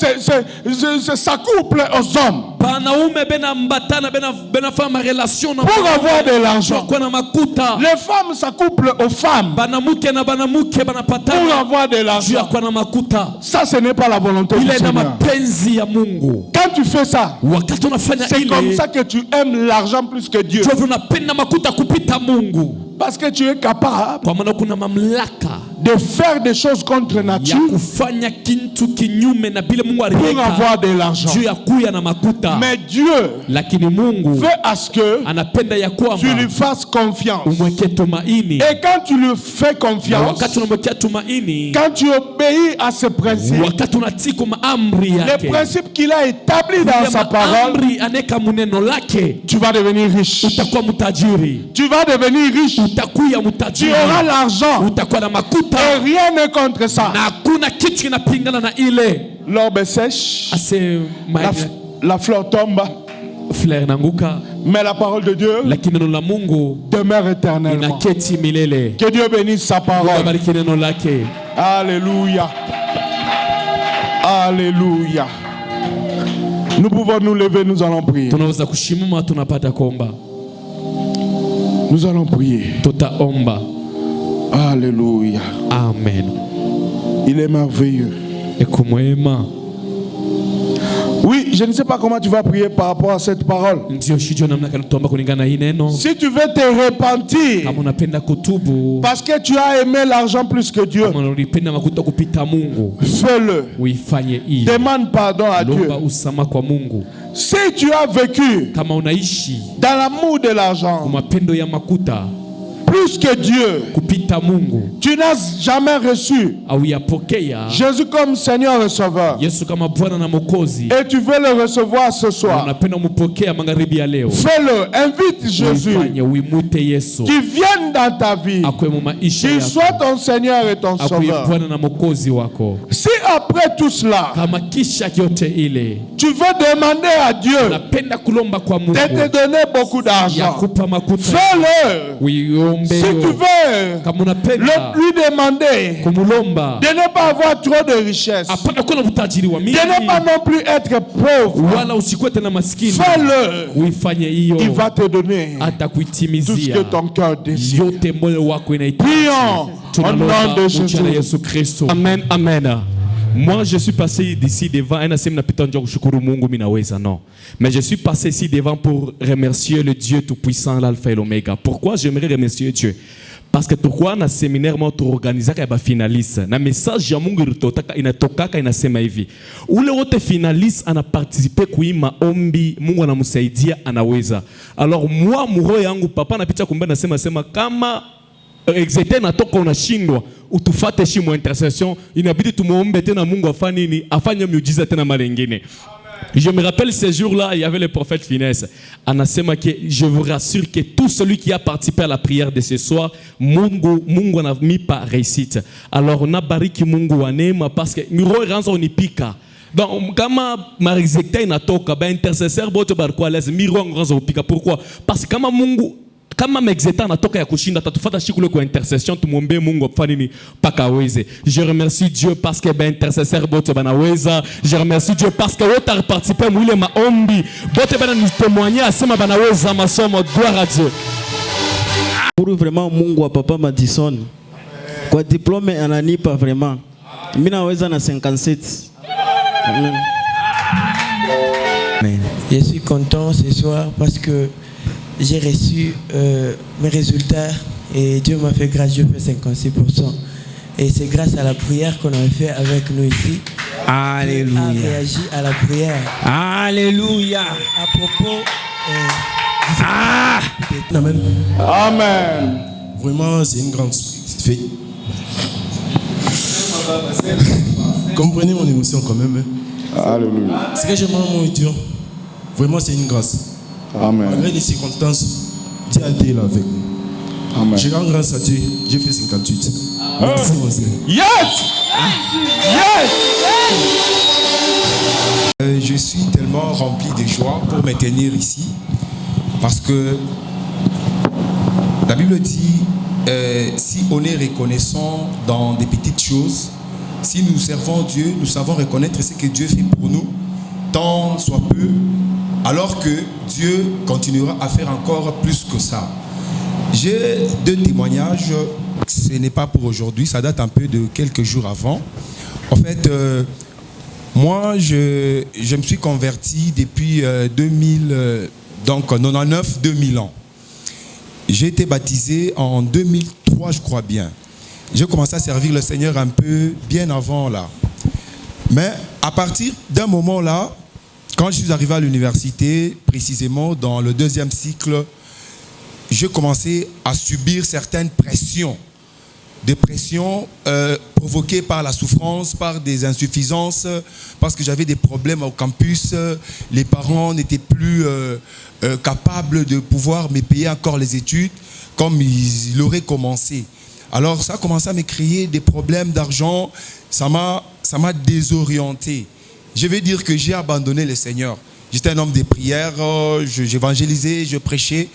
s'accouplent aux hommes Banaume benambatana benafanya relation na pour avoir de juu ya l'argent. kuwa na makuta. Les femmes s'accouplent aux femmes Banamuke na banamuke pour banapatana avoir de juu ya l'argent. kuwa na makuta. Ça, ce n'est pas la volonté du Ile na Seigneur. mapenzi ya Mungu. Quand tu fais ça, Wakati unafanya c'est comme ile ça que tu aimes l'argent plus que Dieu. ndio unapenda makuta kupita Mungu. Parce que tu es capable Kwa maana kuna mamlaka de faire des choses contre ya nature kufanya kintu kinyume na bila Mungu pour aliweka avoir de l'argent. juu ya kuya na makuta. Mais Dieu Lakini Mungu veut à ce que anapenda ya tu kwamba lui fasses confiance. umweke tumaini. Et quand tu lui fais Na confiance, wakati unamwekea tumaini, quand tu obéis à ses principes, wakati unatii kwa maamri les yake, principes qu'il a établis dans ya sa parole, maamri aneka muneno lake, tu vas devenir riche. utakuwa mtajiri. Tu vas devenir riche. Utakuya Tu mtajiri. auras l'argent. Utakuwa na Et makuta. rien n'est contre ça. Na hakuna kitu kinapingana na ile. L'herbe sèche, Ase la fleur tombe, fleur nanguka, mais la parole de Dieu lakini neno la Mungu demeure éternellement. inaketi milele. Que Dieu bénisse sa Mungu parole. abariki neno lake. Alléluia. Alléluia. Nous pouvons nous lever, nous allons prier. Tunaweza kushimama, tunapata kuomba. Nous allons prier. Tutaomba. Alléluia. Amen. Il est merveilleux. Ekumwema. Oui, je ne sais pas comment tu vas prier par rapport à cette parole. Ndio shijua namna gani tutaomba kulingana na hii neno. Si tu veux te repentir, Kama unapenda kutubu, parce que tu as aimé l'argent plus que Dieu, kama unapenda makuta kupita Mungu, fais-le. uifanye hiyo. Demande pardon à Dieu. Lomba usama kwa Mungu. Si tu as vécu Kama unaishi dans l'amour de l'argent kwa mapendo ya makuta plus que Dieu, kupita Mungu, tu n'as jamais reçu au yapokea Jésus comme Seigneur et Sauveur, Yesu kama Bwana na Mwokozi, et tu veux le recevoir ce na soir, unapenda umpokea magharibi ya leo, fais-le. Invite Jésus uifanye, uimute Yesu qui vienne dans ta vie, akwe mu maisha qu'il yako, soit ton Seigneur et ton akwe Sauveur. Bwana na Mwokozi wako. Si après tout cela, Kama kisha yote ile tu veux demander à Dieu unapenda kulomba kwa Mungu de te donner beaucoup ya d'argent, kupa makuta, fais-le. uiombe Si tu yo. veux Kama unapenda lui demander kumulomba, de ne pas avoir trop de richesses, hapana kuwa na utajiri wa de mingi, ne pas non plus être pauvre, wala usikuwe tena maskini, fais-le. uifanye hiyo, Il va te donner tout ce atakuitimizia que ton cœur désire. yote moyo wako inahitaji. Prions au nom Tunalomba de kwa jina la Jésus. Yesu Kristo. Amen, amen. Moi, je suis passé d'ici devant. Non. Mais je suis passé ici devant pour remercier le Dieu Tout-Puissant, l'Alpha et l'Oméga. Pourquoi j'aimerais remercier Dieu? Parce que pourquoi na séminaire moi organisé ka finaliste na message ya Mungu inatokaka inasema hivi, ule wote finaliste ana participer kuima ombi Mungu anamsaidia anaweza. Alors moi muro yangu papa napitia kumbe nasema kama exete natoka unashindwa utufate shimo intercession, inabidi tumuombe tena Mungu afanye nini, afanye miujiza tena mara nyingine. Je me rappelle ces jours-là, il y avait le prophète Finesse. Anasema que je vous rassure que tout celui qui a participé à la prière de ce soir, Mungu n'a mis pas réussite. Alors on a bariki Mungu wanema parce que miro ranzo onipika. Donc kama marizekta inatoka ba intercesseur bote barko alaze miro ranzo opika. Pourquoi? Parce que kama Mungu kama m'exeta natoka ya kushinda tatufata shikule kwa intercession tumombe Mungu afanye nini paka weze. Je remercie Dieu parce que ben intercesseur bote banaweza. Je remercie Dieu parce que wote participé mwile maombi bote bana ni témoigner asema banaweza masomo. Gloire à Dieu. Pour vraiment Mungu wa papa Madison kwa diplôme ananipa vraiment mimi naweza na 57. Amen. Amen. Je suis content ce soir parce que j'ai reçu mes résultats et Dieu m'a fait grâce, Dieu fait 56%. Et c'est grâce à la prière qu'on a fait avec nous ici. Alléluia. Dieu a réagi à la prière. Alléluia. À propos. Amen. Amen. Vraiment, c'est une grande fête. Comprenez mon émotion quand même. Alléluia. Ce que j'aime mon Dieu, vraiment, c'est une grâce. Amen. Malgré les circonstances, Dieu a été là avec nous. Amen. Je rends grâce à Dieu, j'ai fait 58. Merci, mon Seigneur. Yes! Yes! Je suis tellement rempli de joie pour me tenir ici parce que la Bible dit si on est reconnaissant dans des petites choses, si nous servons Dieu, nous savons reconnaître ce que Dieu fait pour nous, tant soit peu, alors que Dieu continuera à faire encore plus que ça. J'ai 2 témoignages, ce n'est pas pour aujourd'hui, ça date un peu de quelques jours avant. En fait, moi, je me suis converti depuis 99-2000 ans. J'ai été baptisé en 2003, je crois bien. J'ai commencé à servir le Seigneur un peu bien avant là. Mais à partir d'un moment là, quand je suis arrivé à l'université, précisément dans le 2e cycle, j'ai commencé à subir certaines pressions. Des pressions provoquées par la souffrance, par des insuffisances, parce que j'avais des problèmes au campus. Les parents n'étaient plus capables de pouvoir me payer encore les études comme ils l'auraient commencé. Alors ça a commencé à me créer des problèmes d'argent, ça m'a désorienté. Je vais dire que j'ai abandonné le Seigneur. J'étais un homme de prière, j'évangélisais, je prêchais.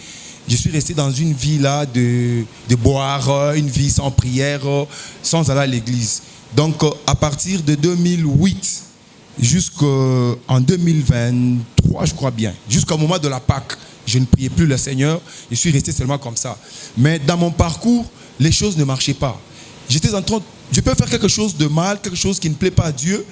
Je suis resté dans une vie là de boire, une vie sans prière, sans aller à l'église. Donc à partir de 2008 jusqu'en 2023, je crois bien, jusqu'au moment de la Pâque, je ne priais plus le Seigneur. Je suis resté seulement comme ça. Mais dans mon parcours, les choses ne marchaient pas. J'étais en train, je peux faire quelque chose de mal, quelque chose qui ne plaît pas à Dieu,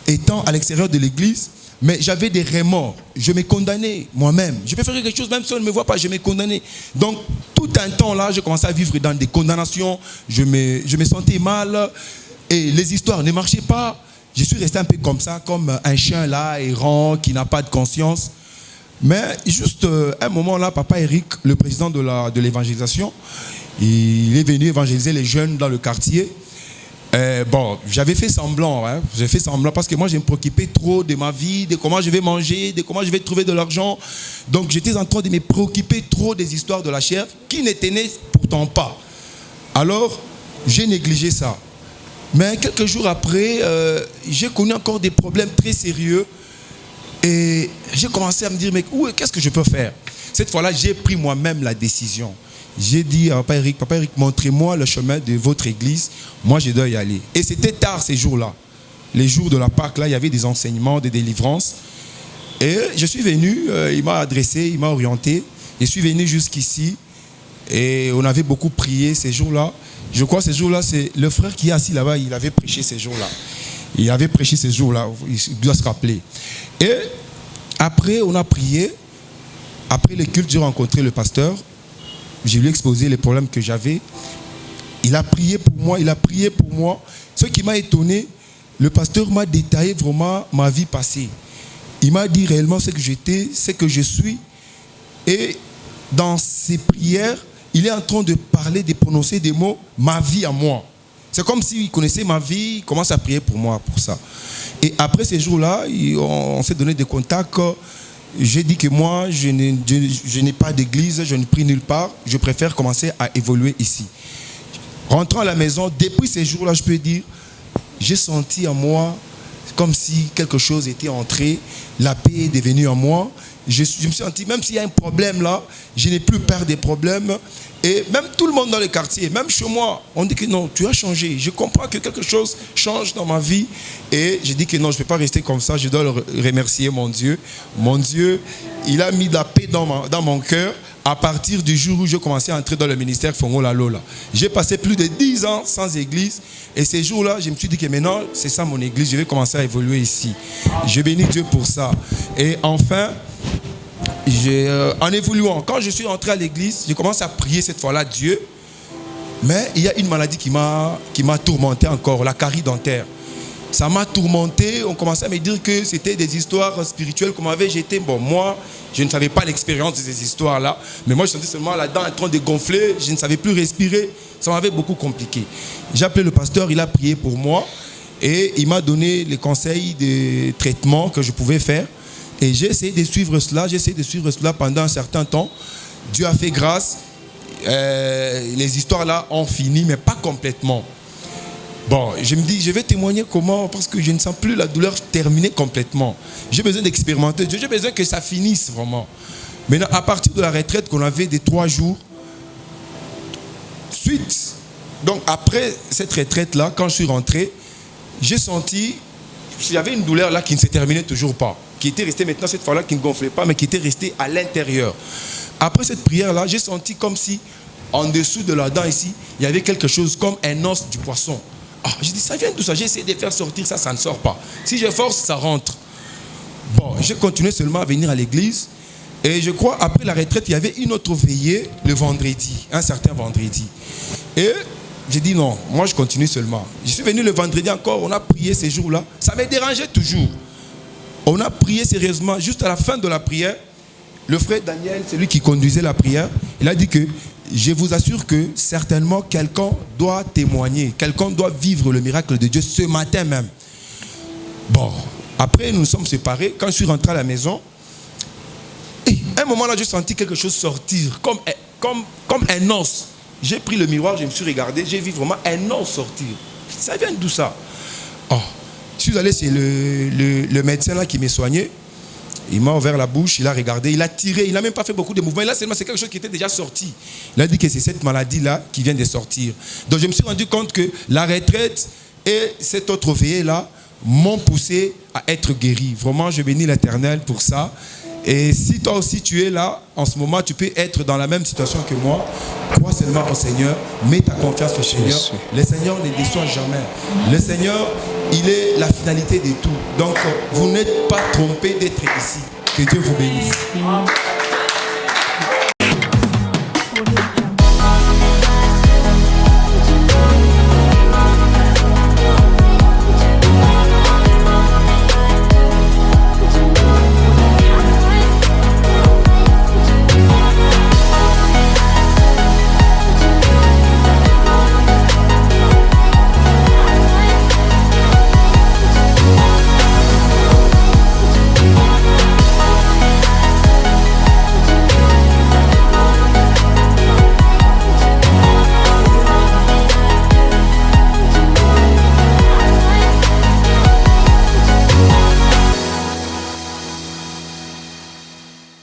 étant à l'extérieur de l'église. Mais j'avais des remords. Je me condamnais moi-même. Je peux faire quelque chose, même si on ne me voit pas, je me condamnais. Donc, tout un temps là, je commençais à vivre dans des condamnations. Je me sentais mal. Et les histoires ne marchaient pas. Je suis resté un peu comme ça, comme un chien là, errant, qui n'a pas de conscience. Mais juste un moment là, Papa Eric, le président de l'évangélisation, il est venu évangéliser les jeunes dans le quartier. Bon, j'avais fait semblant, j'ai fait semblant parce que moi je me préoccupais trop de ma vie, de comment je vais manger, de comment je vais trouver de l'argent. Donc j'étais en train de me préoccuper trop des histoires de la chair qui ne tenaient pourtant pas. Alors j'ai négligé ça. Mais quelques jours après, j'ai connu encore des problèmes très sérieux et j'ai commencé à me dire, mais qu'est-ce que je peux faire? Cette fois-là, j'ai pris moi-même la décision. J'ai dit à Papa Eric, montrez-moi le chemin de votre église, moi je dois y aller. Et c'était tard ces jours-là. Les jours de la Pâque, là, il y avait des enseignements, des délivrances. Et je suis venu, il m'a adressé, il m'a orienté. Je suis venu jusqu'ici et on avait beaucoup prié ces jours-là. Je crois que ces jours-là, c'est le frère qui est assis là-bas, il avait prêché ces jours-là. Il avait prêché ces jours-là, il doit se rappeler. Et après, on a prié. Après le culte, j'ai rencontré le pasteur. Je lui ai exposé les problèmes que j'avais. Il a prié pour moi, Ce qui m'a étonné, le pasteur m'a détaillé vraiment ma vie passée. Il m'a dit réellement ce que j'étais, ce que je suis. Et dans ses prières, il est en train de parler, de prononcer des mots, ma vie à moi. C'est comme s'il connaissait ma vie, il commence à prier pour moi, pour ça. Et après ces jours-là, on s'est donné des contacts. J'ai dit que moi, je n'ai pas d'église, je ne prie nulle part. Je préfère commencer à évoluer ici. Rentrant à la maison, depuis ces jours-là, je peux dire, j'ai senti en moi comme si quelque chose était entré. La paix est devenue en moi. Je me suis senti, même s'il y a un problème là, je n'ai plus peur des problèmes. Et même tout le monde dans le quartier, même chez moi, on dit que non, tu as changé. Je comprends que quelque chose change dans ma vie. Et je dis que non, je ne peux pas rester comme ça. Je dois le remercier, mon Dieu. Mon Dieu, il a mis de la paix dans mon cœur à partir du jour où j'ai commencé à entrer dans le ministère Fongola Lola. J'ai passé plus de 10 ans sans église. Et ces jours-là, je me suis dit que maintenant, c'est ça mon église. Je vais commencer à évoluer ici. Je bénis Dieu pour ça. Et enfin, en évoluant, quand je suis entré à l'église, je commence à prier cette fois-là Dieu. Mais il y a une maladie qui m'a tourmenté encore, la carie dentaire. Ça m'a tourmenté. On commençait à me dire que c'était des histoires spirituelles qu'on m'avait jetées. Bon, moi, je ne savais pas l'expérience de ces histoires-là. Mais moi, je sentais seulement la dent en train de gonfler. Je ne savais plus respirer. Ça m'avait beaucoup compliqué. J'ai appelé le pasteur, il a prié pour moi. Et il m'a donné les conseils de traitement que je pouvais faire. Et j'ai essayé de suivre cela pendant un certain temps. Dieu a fait grâce. Les histoires là ont fini, mais pas complètement. Bon, je me dis, je vais témoigner comment, parce que je ne sens plus la douleur terminée complètement. J'ai besoin d'expérimenter. J'ai besoin que ça finisse vraiment. Maintenant, à partir de la retraite qu'on avait des 3 jours, donc après cette retraite-là, quand je suis rentré, j'ai senti, il y avait une douleur là qui ne se terminait toujours pas, qui était restée maintenant cette fois-là, qui ne gonflait pas, mais qui était restée à l'intérieur. Après cette prière-là, j'ai senti comme si, en dessous de la dent ici, il y avait quelque chose comme un os du poisson. J'ai dit, ça vient d'où ça? J'ai essayé de faire sortir ça, ça ne sort pas. Si je force, ça rentre. Bon, j'ai continué seulement à venir à l'église. Et je crois, après la retraite, il y avait une autre veillée le vendredi, un certain vendredi. Et j'ai dit non, moi je continue seulement. Je suis venu le vendredi encore, on a prié ces jours-là. Ça me dérangeait toujours. On a prié sérieusement. Juste à la fin de la prière, le frère Daniel, celui qui conduisait la prière, il a dit que je vous assure que certainement quelqu'un doit témoigner, quelqu'un doit vivre le miracle de Dieu ce matin même. Bon, après nous nous sommes séparés. Quand je suis rentré à la maison, à un moment là, j'ai senti quelque chose sortir, comme un os. J'ai pris le miroir, je me suis regardé, j'ai vu vraiment un os sortir. Ça vient d'où ça? Oh, je suis allé chez le médecin là qui m'a soigné. Il m'a ouvert la bouche, il a regardé, il a tiré, il n'a même pas fait beaucoup de mouvements. Et là, c'est quelque chose qui était déjà sorti. Il a dit que c'est cette maladie-là qui vient de sortir. Donc, je me suis rendu compte que la retraite et cette autre veillée-là m'ont poussé à être guéri. Vraiment, je bénis l'Éternel pour ça. Et si toi aussi tu es là, en ce moment, tu peux être dans la même situation que moi. Crois seulement au Seigneur, mets ta confiance au Seigneur. Le Seigneur ne déçoit jamais. Le Seigneur, il est la finalité de tout. Donc, vous n'êtes pas trompé d'être ici. Que Dieu vous bénisse.